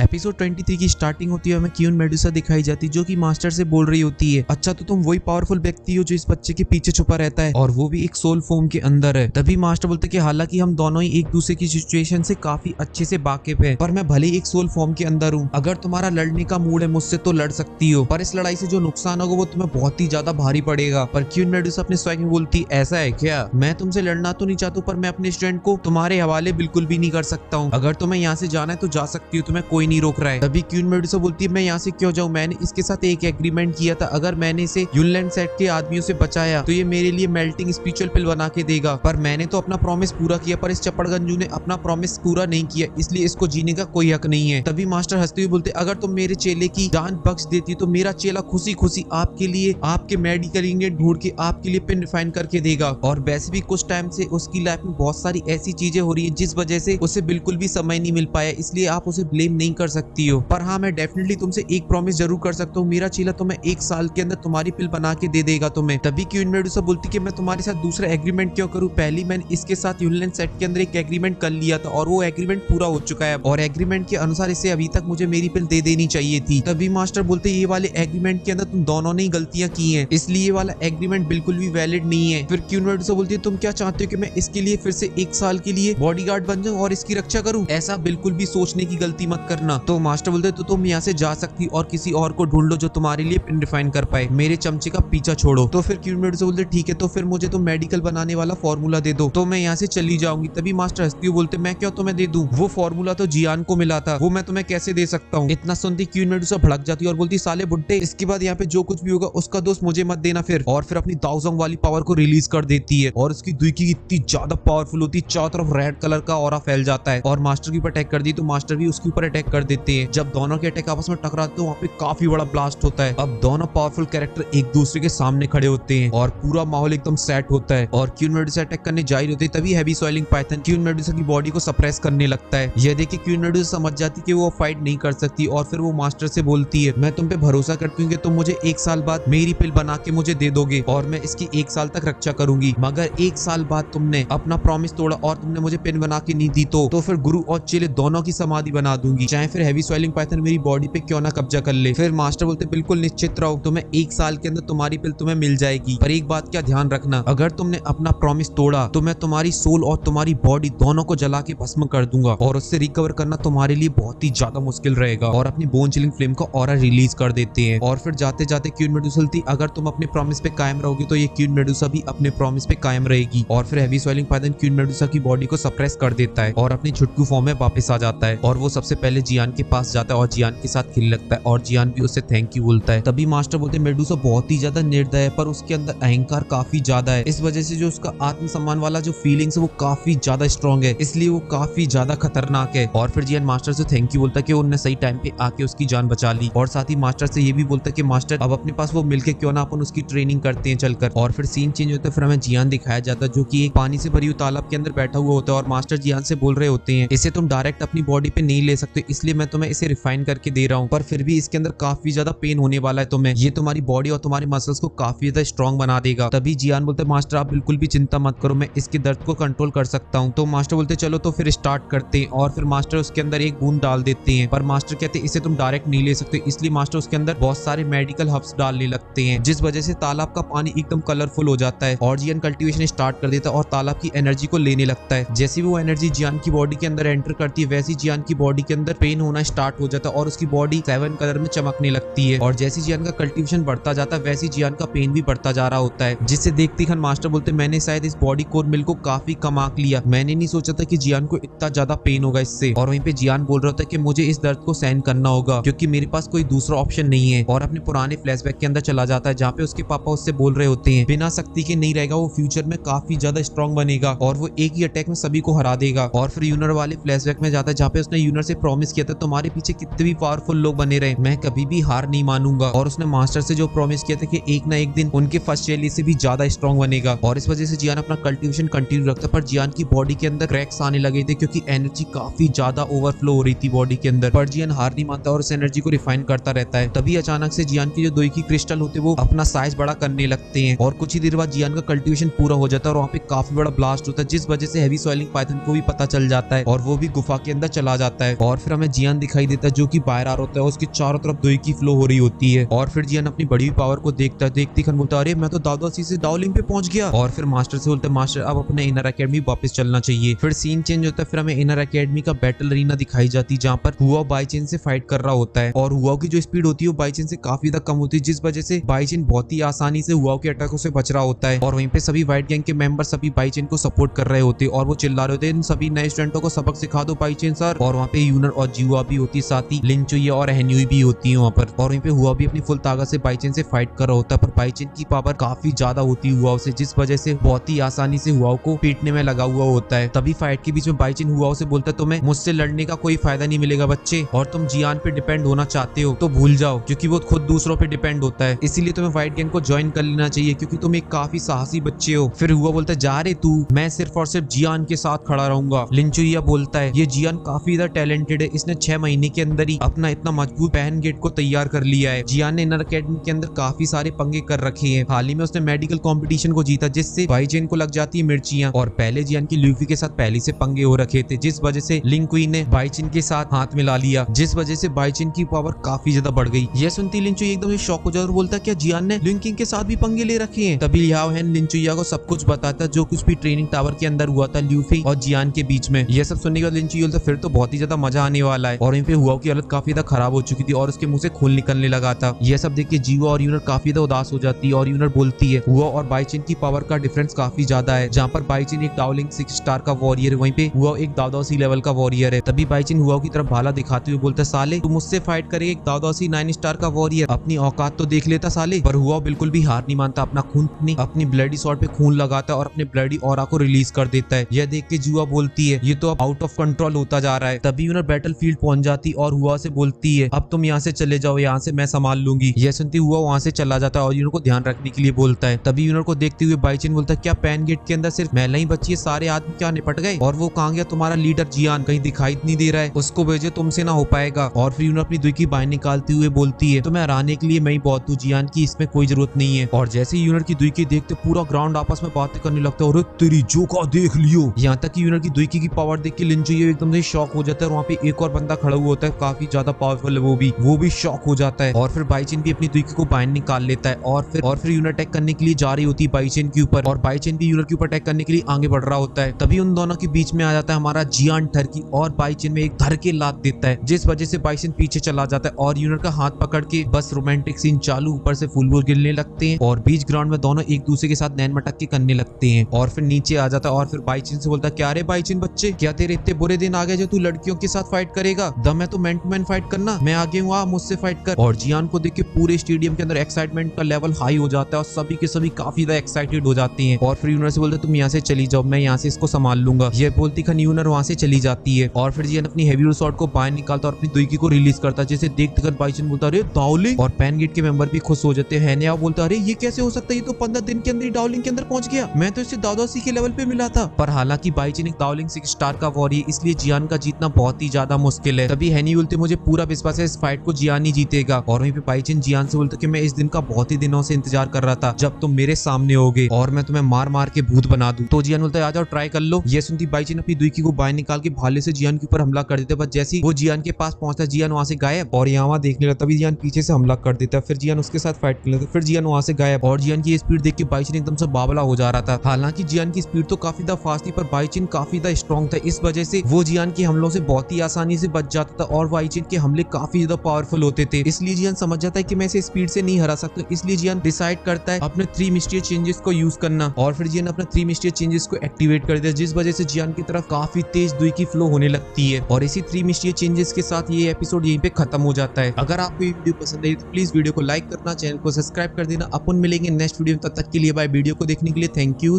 Episode 23 की starting होती है, हमें क्यून मेडुसा दिखाई जाती है जो कि मास्टर से बोल रही होती है, अच्छा तो तुम वही पावरफुल व्यक्ति हो जो इस बच्चे के पीछे छुपा रहता है और वो भी एक सोल फॉर्म के अंदर है। तभी मास्टर बोलते कि हालांकि हम दोनों ही एक दूसरे की सिचुएशन से काफी अच्छे से वाकिफ है, पर मैं भले ही एक सोल फॉर्म के अंदर हूँ, अगर तुम्हारा लड़ने का मूड है मुझसे तो लड़ सकती हो, पर इस लड़ाई से जो नुकसान होगा वो तुम्हें बहुत ही ज्यादा भारी पड़ेगा। पर क्यून मेडुसा अपने स्वयं में बोलती, ऐसा है क्या? मैं तुमसे लड़ना तो नहीं चाहता, पर मैं अपने स्टूडेंट को तुम्हारे हवाले बिल्कुल भी नहीं कर सकता हूँ। अगर तुम्हें यहाँ से जाना है तो जा सकती हो, तुम्हें कोई नहीं रोक रहा है। तभी क्यून मेडुसा बोलती है, मैं यहाँ से क्यों जाऊँ? मैंने इसके साथ एक एग्रीमेंट किया था, अगर मैंने इसे यूनलैंड सेट के आदमियों से बचाया तो ये मेरे लिए मेल्टिंग स्पिरिचुअल पिल बना के देगा, पर मैंने तो अपना प्रॉमिस पूरा किया, पर इस चपड़गंजू ने अपना प्रॉमिस पूरा नहीं किया, इसलिए इसको जीने का कोई हक नहीं है। तभी मास्टर हंसते हुए बोलते, अगर तुम मेरे चेले की जान बख्श देती तो मेरा चेला खुशी खुशी आपके लिए आपके मेडिकल इंग्रेडिएंट ढूंढ के आपके लिए पिन रिफाइन करके देगा। और वैसे भी कुछ टाइम से उसकी लाइफ में बहुत सारी ऐसी चीजें हो रही है जिस वजह से उसे बिल्कुल भी समय नहीं मिल पाया, इसलिए आप उसे ब्लेम नहीं कर सकती हो। पर हाँ, मैं डेफिनेटली तुमसे एक प्रॉमिस जरूर कर सकता हूँ, मेरा चेला तुम्हें 1 साल के अंदर तुम्हारी पिल बना के दे देगा तुम्हें। तभी क्यून मेडुसा बोलती कि मैं तुम्हारे साथ दूसरा एग्रीमेंट क्यों करूँ, पहले मैंने इसके साथ यूनलैंड सेट के अंदर एक एग्रीमेंट कर लिया था और वो एग्रीमेंट पूरा हो चुका है और एग्रीमेंट के अनुसार इसे अभी तक मुझे मेरी पिल दे देनी चाहिए थी। तभी मास्टर बोलते, ये वाले एग्रीमेंट के अंदर तुम दोनों ने गलतियां की हैं, इसलिए ये वाला एग्रीमेंट बिल्कुल भी वैलिड नहीं है। फिर क्यून मेडुसा बोलती है, तुम क्या चाहते हो कि मैं इसके लिए फिर से 1 साल के लिए बॉडीगार्ड बन जाऊं और इसकी रक्षा करूं? ऐसा बिल्कुल भी सोचने की गलती मत करना। तो मास्टर बोलते, तो तुम यहाँ से जा सकती और किसी और को ढूंढ लो जो तुम्हारे लिए पिन रिफाइन कर पाए, मेरे चमचे का पीछा छोड़ो। तो फिर क्यून मेडुसा बोलते, ठीक है, तो फिर मुझे तो मेडिकल बनाने वाला फॉर्मूला दे दो तो मैं यहाँ से चली जाऊंगी। तभी मास्टर हंसती हुई बोलते, मैं क्यों तुम्हें दे दूं, वो फॉर्मूला तो जियान को मिला था, वो मैं तुम्हें कैसे दे सकता हूँ? इतना सुनती क्यून मेडुसा भड़क जाती है और बोलती, साले बुड्ढे, इसके बाद यहाँ पे जो कुछ भी होगा उसका दोस्त मुझे मत देना फिर। और फिर अपनी दाओजोंग वाली पावर को रिलीज कर देती है और उसकी दुई इतनी ज्यादा पावरफुल होती है, चारों तरफ रेड कलर का ऑरा फैल जाता है और मास्टर के ऊपर अटैक कर दी तो मास्टर भी उसके ऊपर अटैक कर देते हैं। जब दोनों के अटैक आपस में टकराते तो वहाँ पे काफी बड़ा ब्लास्ट होता है। अब दोनों पावरफुल कैरेक्टर एक दूसरे के सामने खड़े होते हैं और पूरा माहौल एकदम सेट होता है और क्यून मेडुसा अटैक करने जा रही होती है। तभी heavy soiling python queen Medusa की बॉडी को सप्रेस करने लगता है। यह देखिए क्यून मेडुसा समझ जाती कि वो फाइट नहीं कर सकती और फिर वो मास्टर से बोलती है, मैं तुम पे भरोसा करती हूँ कि तुम मुझे 1 साल बाद मेरी पिल बना के मुझे दे दोगे और मैं इसकी 1 साल तक रक्षा करूंगी, मगर 1 साल बाद तुमने अपना प्रॉमिस तोड़ा और तुमने मुझे पिन बना के नहीं दी तो फिर गुरु और चेले दोनों की समाधि बना दूंगी, चाहे फिर हैवी सॉइलिंग पाइथन मेरी बॉडी पे क्यों ना कब्जा कर ले। फिर मास्टर बोलते, बिल्कुल निश्चित रहो, तुम्हें 1 साल के अंदर तुम्हारी पिल तुम्हें मिल जाएगी, पर एक बात का ध्यान रखना, अगर तुमने अपना प्रॉमिस तोड़ा तो मैं तुम्हारी सोल और तुम्हारी बॉडी दोनों को जला के भस्म कर दूंगा और उससे रिकवर करना तुम्हारे लिए बहुत ही ज्यादा मुश्किल रहेगा। और अपनी बोन चिलिंग फ्लेम का ऑरा रिलीज कर देते हैं और फिर जाते जाते क्यून मेडुसा बोलती, अगर तुम अपने प्रॉमिस पे कायम रहोगे तो ये क्यून मेडुसा भी अपने प्रॉमिस पे कायम रहेगी। और फिर heavy soiling python queen Medusa की बॉडी को सप्रेस कर देता है और अपनी छुटकू फॉर्म में वापस आ जाता है और वो सबसे पहले जियान के पास जाता है और जियान के साथ खेलने लगता है और जियान भी उससे थैंक यू बोलता है। तभी मास्टर बोलते, मेडुसा बहुत ही ज्यादा निर्दय है, पर उसके अंदर अहंकार काफी ज्यादा है, इस वजह से जो उसका आत्मसम्मान वाला जो फीलिंग्स है वो काफी ज्यादा स्ट्रॉन्ग है, इसलिए वो काफी ज्यादा खतरनाक है। और फिर जियान मास्टर से थैंक यू बोलता है कि उन्होंने सही टाइम पे आके उसकी जान बचा ली और साथ ही मास्टर से ये भी बोलता है कि मास्टर अब अपने पास वो मिलके क्यों ना अपन उसकी ट्रेनिंग करते हैं चलकर। और फिर सीन चेंज होता है, फिर हमें जियान दिखाया जाता है जो कि एक पानी से भरी हुई तालाब के अंदर बैठा हुआ होता है और मास्टर जियान से बोल रहे होते हैं, इसे तुम डायरेक्ट अपनी बॉडी पे नहीं ले सकते, इसलिए मैं तुम्हें इसे रिफाइन करके दे रहा हूँ, पर फिर भी इसके अंदर काफी ज्यादा पेन होने वाला है तुम्हें, ये तुम्हारी बॉडी और तुम्हारे मसल्स को काफी ज्यादा स्ट्रॉन्ग बना देगा। तभी जियान बोलते, मास्टर आप बिल्कुल भी चिंता मत करो, मैं इसके दर्द को कंट्रोल कर सकता हूँ। तो मास्टर बोलते, चलो तो फिर स्टार्ट करते हैं और फिर मास्टर उसके अंदर एक बूंद डाल देते हैं, पर मास्टर कहते हैं इसे तुम डायरेक्ट नहीं ले सकते, इसलिए मास्टर उसके अंदर बहुत सारे मेडिकल हर्ब्स डालने लगते हैं जिस वजह से तालाब का पानी एकदम कलरफुल हो जाता है और जियान कल्टीवेशन स्टार्ट कर देता है और तालाब की एनर्जी को लेने लगता है। जैसे वो एनर्जी जियान की बॉडी के अंदर एंटर करती है वैसे जियान की बॉडी के अंदर पेन होना स्टार्ट हो जाता है और उसकी बॉडी 7 कलर में चमकने लगती है और जैसे जियान का कल्टीवेशन बढ़ता जाता है वैसे जियान का पेन भी बढ़ता जा रहा होता है, जिससे देखते ही मास्टर बोलते, मैंने शायद इस बॉडी कोर मिल को काफी कम आंक लिया, मैंने नहीं सोचा था कि जियान को इतना ज्यादा पेन होगा इससे। और वहीं पे जियान बोल रहा होता है कि मुझे इस दर्द को सहन करना होगा क्योंकि मेरे पास कोई दूसरा ऑप्शन नहीं है और अपने पुराने फ्लैशबैक के अंदर चला जाता है जहाँ पे उसके पापा उससे बोल रहे होते हैं, बिना शक्ति के नहीं रहेगा, वो फ्यूचर में काफी ज्यादा स्ट्रॉन्ग बनेगा और वो एक ही अटैक में सभी को हरा देगा। और फिर यूनर वाले फ्लैशबैक में जाता है जहाँ पे उसने यूनर से प्रॉमिस किया था, तुम्हारे पीछे कितने भी पावरफुल लोग बने रहे मैं कभी भी हार नहीं मानूंगा, और उसने मास्टर से जो प्रॉमिस किया था कि एक ना एक दिन उनके फर्स्ट चेले से भी ज्यादा स्ट्रॉन्ग बनेगा। और इस वजह से जियान अपना कल्टीवेशन कंटिन्यू रखता, पर जियान की बॉडी के अंदर क्रैक्स आने लगे थे क्योंकि एनर्जी काफी ज्यादा ओवरफ्लो हो रही थी बॉडी के अंदर, पर जियान हार नहीं मानता और उस एनर्जी को रिफाइन करता रहता है। तभी अचानक से जियान की जो दोई की क्रिस्टल होते वो अपना साइज बड़ा करने लगते हैं और कुछ ही देर बाद जियान का कल्टीवेशन पूरा हो जाता है और वहाँ पे काफी बड़ा ब्लास्ट होता है जिस वजह से हैवी सॉइलिंग पाइथन को भी पता चल जाता है और वो भी गुफा के अंदर चला जाता है। और फिर हमें हमें जियान दिखाई देता है जो कि बाहर आ रहा होता है, उसके चारों तरफ दोई की फ्लो हो रही होती है। और फिर जियान अपनी बड़ी पावर को देखता है, देखती खन बोलता है अरे मैं तो दादासी से डाउलिंग पे पहुंच गया। और फिर मास्टर से बोलता है मास्टर अब अपने इनर एकेडमी वापस चलना चाहिए। फिर सीन चेंज होता है, फिर हमें इनर एकेडमी का बैटल अरीना दिखाई जाती है जहाँ पर हुआ बाईचेन से फाइट कर रहा होता है। और हुआ की जो स्पीड होती है वो बाईचेन से काफी ज्यादा कम होती है, जिस वजह से बाईचेन बहुत ही आसानी से हुआ के अटैकों से बच रहा होता है। और वहीं पे सभी व्हाइट गैंग के मेंबर सभी बाईचेन को सपोर्ट कर रहे होते हैं और वो चिल्ला रहे होते हैं इन सभी नए स्टूडेंटों को सबक सिखा दो बाईचेन सर। और वहाँ पे यूनर और जीवा भी होती है, साथ ही लिंचुई और हेन्युई भी होती है वहाँ पर। और वहीं पे हुआ भी अपनी फुल ताकत से बाईचेन से फाइट कर रहा होता है, पर बाईचेन की पावर काफी ज्यादा होती है हुआ से, जिस वजह से बहुत ही आसानी से हुआ को पीटने में लगा हुआ होता है। तभी फाइट के बीच में बाईचेन हुआ से बोलता है तुम्हें मुझसे लड़ने का कोई फायदा नहीं मिलेगा बच्चे, और तुम जियान पे डिपेंड होना चाहते हो तो भूल जाओ, क्योंकि वो खुद दूसरों पे डिपेंड होता है, इसीलिए तुम्हें व्हाइट गैंग को ज्वाइन कर लेना चाहिए क्योंकि तुम एक काफी साहसी बच्चे हो। फिर हुआ बोलता है जा रे तू, मैं सिर्फ और सिर्फ जियान के साथ खड़ा रहूंगा। लिंचुइया बोलता है ये जियान काफी ज्यादा टैलेंटेड है, इसने 6 महीने के अंदर ही अपना इतना मजबूत पहन गेट को तैयार कर लिया है। जियान ने इनर अकेडमी के अंदर काफी सारे पंगे कर रखे हैं, हाल ही में उसने मेडिकल कंपटीशन को जीता जिससे बाईचेन को लग जाती है मिर्चियां, और पहले जियान की ल्यूफी के साथ पहले से पंगे हो रखे थे, जिस वजह से लिंकुई ने बाईचेन के साथ हाथ मिला लिया, जिस वजह से बाईचेन की पावर काफी ज्यादा बढ़ गई। यह सुनती लिंचुई एकदम से शॉक हो जाता और बोलता क्या जियान ने लिंकिंग के साथ भी पंगे ले रखे हैं। तभी लियाओ हैन लिंचुइया को सब कुछ बताता जो कुछ भी ट्रेनिंग टावर के अंदर हुआ था ल्यूफी और जियान के बीच में। यह सब सुनने के बाद लिंचुई बोलता फिर तो बहुत ही ज्यादा मजा आने वाला है। और वहीं पे हुआ की हालत काफी ज्यादा खराब हो चुकी थी और उसके मुंह से खून निकलने लगा था। यह सब देख के जीवा और यूनर काफी ज्यादा उदास हो जाती है और यूनर बोलती है हुआ और बाईचेन की पावर का डिफरेंस काफी ज्यादा है, जहाँ पर बाईचेन एक डाउलिंग 6 स्टार का वॉरियर है, वहीं पे हुआ एक दादासी लेवल का वॉरियर है। तभी बाईचेन हुआ की तरफ भाला दिखाते हुए बोलता साले तू मुझसे फाइट करे एक दादासी 9 स्टार का वॉरियर, अपनी औकात तो देख लेता साले। पर हुआ बिल्कुल भी हार नहीं मानता, अपना खून अपनी ब्लडी शॉट पे खून लगाता है और अपने ब्लडी ऑरा को रिलीज कर देता है। यह देख के जुआ बोलती है ये तो अब आउट ऑफ कंट्रोल होता जा रहा है। तभी यूनर बैटल फील्ड पहुंच जाती और हुआ से बोलती है अब तुम यहाँ से चले जाओ, यहाँ से मैं संभाल लूंगी। यह सुनती हुआ वहां से चला जाता है और यूनर को ध्यान रखने के लिए बोलता है। तभी यूनर को देखते हुए बाईचेन बोलता है क्या पैन गेट के अंदर सिर्फ महिला ही बची है, सारे आदमी क्या निपट गए, और वो कहाँ गया तुम्हारा लीडर जियान, कहीं दिखाई नहीं दे रहा है, उसको भेजो तुमसे ना हो पाएगा। और फिर यूनर अपनी दुई की बाई निकालते हुए बोलती है तो मैं हराने के लिए मैं ही बहुत हूँ, जियान की इसमें कोई जरूरत नहीं है। और जैसे ही यूनर की दुई की देखते पूरा ग्राउंड आपस में बातें करने लगता है और तेरी जोका देख लियो। यहाँ तक कि यूनर की दुई की पावर देख के लिंचुई एकदम से शॉक हो जाता है और वहाँ पे एक और बंदा खड़ा हुआ होता है काफी ज्यादा पावरफुल है, वो भी शॉक हो जाता है। और फिर बाईचेन भी अपनी दुई को बाहर निकाल लेता है और फिर यूनर अटैक करने के लिए जा रही होती है बाईचेन के ऊपर, और बाईचेन भी यूनर के ऊपर अटैक करने के लिए आगे बढ़ रहा होता है। तभी उन दोनों के बीच में आ जाता है हमारा जियान टर्की और बाईचेन में एक धर के लात देता है, जिस वजह से बाईचेन पीछे चला जाता है और यूनर का हाथ पकड़ के बस रोमांटिक सीन चालू, ऊपर से फूल गिरने लगते हैं और बीच ग्राउंड में दोनों एक दूसरे के साथ नैन मटक के करने लगते हैं। और फिर नीचे आ जाता है और फिर बाईचेन से बोलता क्या रे बाईचेन बच्चे, क्या तेरे इतने बुरे दिन आ गए जो तू लड़कियों के साथ फाइट करेगा, दम है तो मैन टू मैन फाइट करना, मैं आगे हूँ आ मुझसे फाइट कर। और जियान को देख के पूरे स्टेडियम के अंदर एक्साइटमेंट का लेवल हाई हो जाता है और सभी के सभी काफी ज्यादा एक्साइटेड हो जाते हैं। और फिर यूनर से बोलते तुम यहाँ से चली जाओ, मैं यहाँ से इसको संभाल लूंगा। ये बोलती खन यूनर वहाँ से चली जाती है और फिर जियान अपनी हेवी शॉट को बाहर निकालता और अपनी दुई को रिलीज करता है, जिसे देखते कर बाईचेन बोलता अरे डाउलिंग, और पैन गेट के मेंबर भी खुश हो जाते हैं। नया बोलता अरे ये कैसे हो सकता है, ये तो 15 दिन के अंदर ही डाउलिंग के अंदर पहुंच गया, मैं तो इसे दादासी के लेवल पे मिला था। पर हालांकि बाईचेन एक डाउलिंग 6 स्टार का वॉरियर, इसलिए जियान का जीतना बहुत ही ज्यादा मुश्किल है। तभी हैनी बोलते मुझे पूरा विश्वास है इस फाइट को जियान ही जीतेगा। और वहीं पे बाईचेन जियान से बोलता कि मैं इस दिन का बहुत ही दिनों से इंतजार कर रहा था जब तुम मेरे सामने होगे और मैं तुम्हें मार मार के भूत बना दूं। तो जियान बोलता है आ जाओ ट्राई कर लो। ये सुनती बाईचेन अपनी दुई को बाहर निकाल के भाले से जियान के ऊपर हमला कर देते, बस जैसे ही वो जियान के पास पहुंचता है जियान वहां से गायब और यहाँ देखने लगता, तभी जियान पीछे से हमला कर देता है, फिर जियान उसके साथ फाइट कर लेता है, फिर जियान वहां से गायब। और जियान की स्पीड देख के बाईचेन एकदम से बावला हो जा रहा था। हालांकि जियान की स्पीड तो काफी ज्यादा फास्ट थी पर बाईचेन काफी ज्यादा स्ट्रॉन्ग था, इस वजह से वो जियान के हमलों से बहुत ही आसानी से बच जाता था और बाईचेन के हमले काफी ज्यादा पावरफुल होते थे। इसलिए जियान समझ जाता है कि मैं इसे स्पीड से नहीं हरा सकता, इसलिए जियान डिसाइड करता है अपने 3 मिस्टीरियस चेंजेस को यूज करना और फिर जियान अपने 3 मिस्टीरियस चेंजेस को एक्टिवेट कर देता है, जिस वजह से जियान की तरफ काफी तेज दुई की फ्लो होने लगती है। और इसी 3 मिस्टीरियस चेंजेस के साथ ये एपिसोड यहीं पे खत्म हो जाता है। अगर आपको ये वीडियो पसंद आई तो प्लीज वीडियो को लाइक करना, चैनल को सब्सक्राइब कर देना। अपन मिलेंगे नेक्स्ट वीडियो में, तब तक के लिए बाय। वीडियो को देखने के लिए थैंक यू।